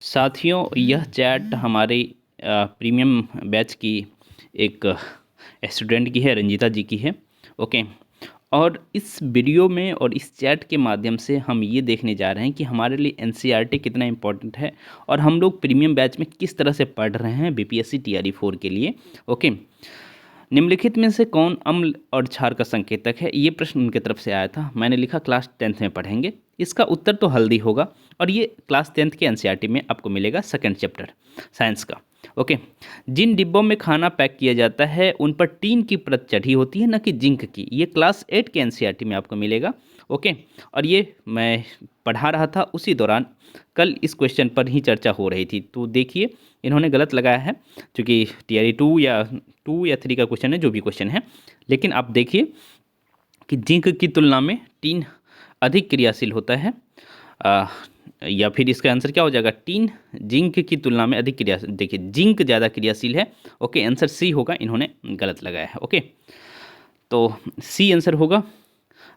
साथियों, यह चैट हमारे प्रीमियम बैच की एक स्टूडेंट की है, रंजीता जी की है। ओके। और इस वीडियो में और इस चैट के माध्यम से हम ये देखने जा रहे हैं कि हमारे लिए एनसीईआरटी कितना इम्पोर्टेंट है और हम लोग प्रीमियम बैच में किस तरह से पढ़ रहे हैं बीपीएससी टीआरई 4 के लिए। ओके। निम्नलिखित में से कौन अम्ल और क्षार का संकेतक है? ये प्रश्न उनके तरफ से आया था। मैंने लिखा क्लास 10th में पढ़ेंगे। इसका उत्तर तो हल्दी होगा और ये क्लास 10th के एनसीईआरटी में आपको मिलेगा, सेकंड चैप्टर साइंस का। ओके। जिन डिब्बों में खाना पैक किया जाता है उन पर टीन की परत चढ़ी होती है, न कि जिंक की। ये क्लास 8 के एनसीईआरटी में आपको मिलेगा। ओके। और ये मैं पढ़ा रहा था उसी दौरान कल इस क्वेश्चन पर ही चर्चा हो रही थी। तो देखिए, इन्होंने गलत लगाया है क्योंकि टीआरई 2 या 3 का क्वेश्चन है, जो भी क्वेश्चन है। लेकिन आप देखिए कि जिंक की तुलना में टीन अधिक क्रियाशील होता है, या फिर इसका आंसर क्या हो जाएगा? टीन जिंक की तुलना में अधिक क्रियाशील। देखिए, जिंक ज़्यादा क्रियाशील है। ओके, आंसर सी होगा, इन्होंने गलत लगाया है। ओके, तो सी आंसर होगा।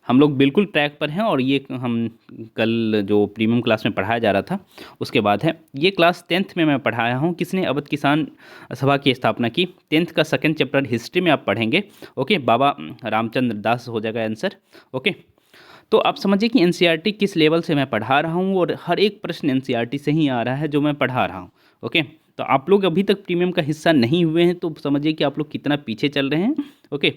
हम लोग बिल्कुल ट्रैक पर हैं और ये हम कल जो प्रीमियम क्लास में पढ़ाया जा रहा था उसके बाद है। ये क्लास 10th में मैं पढ़ाया हूँ। किसने अवध किसान सभा की स्थापना की? 10th का सेकंड चैप्टर हिस्ट्री में आप पढ़ेंगे। ओके, बाबा रामचंद्र दास हो जाएगा आंसर। ओके, तो आप समझिए कि एनसीईआरटी किस लेवल से मैं पढ़ा रहा हूँ और हर एक प्रश्न एनसीईआरटी से ही आ रहा है जो मैं पढ़ा रहा हूँ। ओके, तो आप लोग अभी तक प्रीमियम का हिस्सा नहीं हुए हैं तो समझिए कि आप लोग कितना पीछे चल रहे हैं। ओके,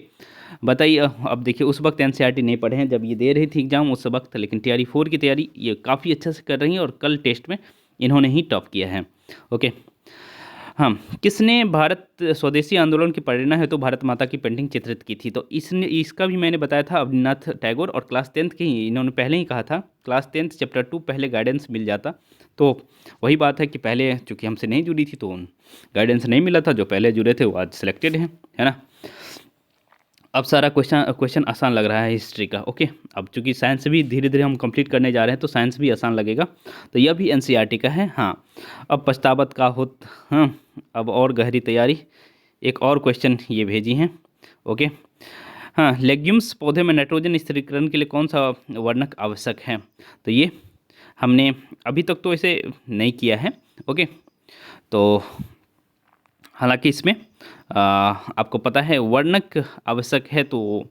बताइए। अब देखिए, उस वक्त एनसीईआरटी नहीं पढ़े हैं जब ये दे रही थी एग्जाम उस वक्त, लेकिन टीआरई 4 की तैयारी ये काफ़ी अच्छे से कर रही हैं और कल टेस्ट में इन्होंने ही टॉप किया है। ओके। हाँ, किसने भारत स्वदेशी आंदोलन की प्रेरणा है तो भारत माता की पेंटिंग चित्रित की थी? तो इसका भी मैंने बताया था, अवनीनाथ टैगोर। और क्लास 10th के ही इन्होंने पहले ही कहा था, क्लास 10th चैप्टर 2 पहले गाइडेंस मिल जाता। तो वही बात है कि पहले चूँकि हमसे नहीं जुड़ी थी तो गाइडेंस नहीं मिला था। जो पहले जुड़े थे वो आज सिलेक्टेड हैं, है ना। अब सारा क्वेश्चन आसान लग रहा है हिस्ट्री का। ओके, अब चूंकि साइंस भी धीरे धीरे हम कंप्लीट करने जा रहे हैं तो साइंस भी आसान लगेगा। तो यह भी एनसीईआरटी का है। हाँ, अब पछतावत का हो। हाँ, अब और गहरी तैयारी। एक और क्वेश्चन ये भेजी हैं। ओके। हाँ, लेग्यूम्स पौधे में नाइट्रोजन स्थिरीकरण के लिए कौन सा वर्णक आवश्यक है? तो ये हमने अभी तक तो इसे नहीं किया है। ओके, तो हालांकि इसमें आपको पता है वर्णक आवश्यक है, तो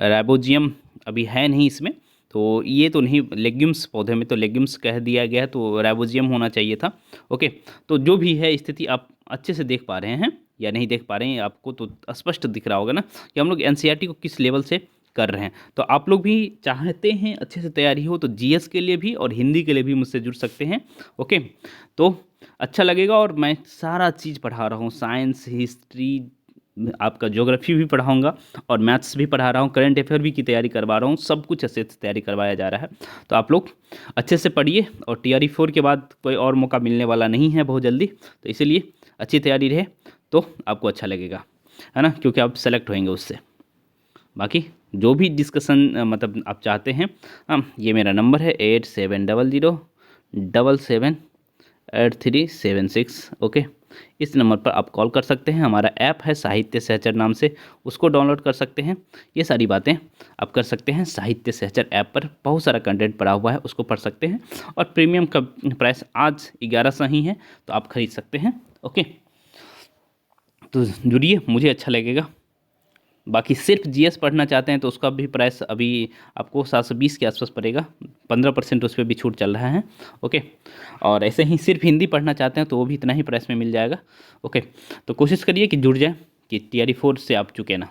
राइबोजियम अभी है नहीं इसमें, तो ये तो नहीं। लेग्यूम्स पौधे में तो लेग्यूम्स कह दिया गया है, तो राइबोजियम होना चाहिए था। ओके, तो जो भी है स्थिति आप अच्छे से देख पा रहे हैं या नहीं देख पा रहे हैं, आपको तो स्पष्ट दिख रहा होगा ना कि हम लोग एनसीईआरटी को किस लेवल से कर रहे हैं। तो आप लोग भी चाहते हैं अच्छे से तैयारी हो तो जीएस के लिए भी और हिंदी के लिए भी मुझसे जुड़ सकते हैं। ओके, तो अच्छा लगेगा। और मैं सारा चीज़ पढ़ा रहा हूँ, साइंस, हिस्ट्री, आपका ज्योग्राफी भी पढ़ाऊँगा और मैथ्स भी पढ़ा रहा हूँ, करंट अफेयर भी की तैयारी करवा रहा हूँ। सब कुछ अच्छे से तैयारी करवाया जा रहा है। तो आप लोग अच्छे से पढ़िए और टीआरई 4 के बाद कोई और मौका मिलने वाला नहीं है बहुत जल्दी, तो इसीलिए अच्छी तैयारी रहे तो आपको अच्छा लगेगा, है ना, क्योंकि आप सेलेक्ट होंगे उससे। बाकी जो भी डिस्कशन मतलब आप चाहते हैं, ये मेरा नंबर है 8700778376। ओके, इस नंबर पर आप कॉल कर सकते हैं। हमारा ऐप है साहित्य सहचर नाम से, उसको डाउनलोड कर सकते हैं। ये सारी बातें आप कर सकते हैं। साहित्य सहचर ऐप पर बहुत सारा कंटेंट पड़ा हुआ है, उसको पढ़ सकते हैं। और प्रीमियम का प्राइस आज 1100 ही है, तो आप खरीद सकते हैं। ओके, तो जुड़िए, मुझे अच्छा लगेगा। बाकी सिर्फ जीएस पढ़ना चाहते हैं तो उसका भी प्राइस अभी आपको 720 के आसपास पड़ेगा। 15% उस पर भी छूट चल रहा है। ओके, और ऐसे ही सिर्फ हिंदी पढ़ना चाहते हैं तो वो भी इतना ही प्राइस में मिल जाएगा। ओके, तो कोशिश करिए कि जुड़ जाए, कि टीआरई 4 से आप चुके ना।